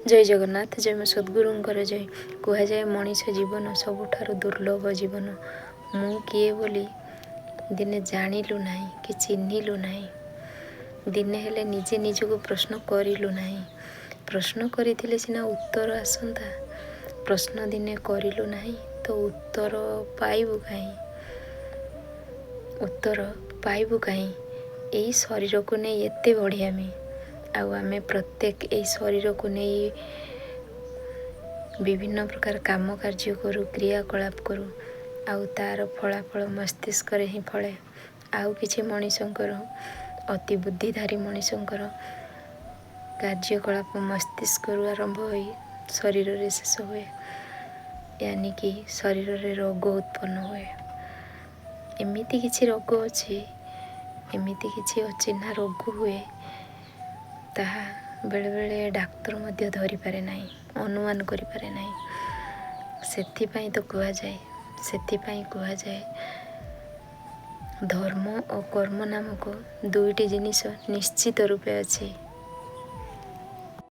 जय जगन्नाथ। जय मो सद्गुरुंकर जय। कहुए मनीष जीवन सबुठारु दुर्लभ जीवन। मु किए बोली दिने जानिलु नहीं कि चिन्हिलु नहीं। दिने हेले निजे निजको प्रश्न करिलु नहीं। प्रश्न करिथिले सिना उत्तर आसंता। प्रश्न दिने करिलु नहीं तो उत्तर पाइबु काई। उत्तर पाइबु काई। एई शरीर को नहीं एते बढ़ियामी आउ आमे प्रत्येक एई शरीर को नहीं विभिन्न प्रकार काम कार्य करूँ, क्रियाकलाप करूँ आउ तार फलाफल मस्तिष्क ही फले। आउ किछि मनीषंकर अति बुद्धिधारी मनीषंकर कार्यकलाप मस्तिष्क आरंभ होई शरीर रे शेष हुए, यानी कि शरीर रे रोग उत्पन्न हुए। एमिति किछि रोग अछि, एमिति किछि अचिन्हा रोग हुए ताहा बेले बेले डाक्तर मध्य धरि पारे नाही, अनुमान करि पारे नाही। सेथिपाई तो कुहाଯାଏ, सेथिपाई कुहाଯାଏ धर्म और कर्म नामक दुईटी जिनिस निश्चित रूपे अछि।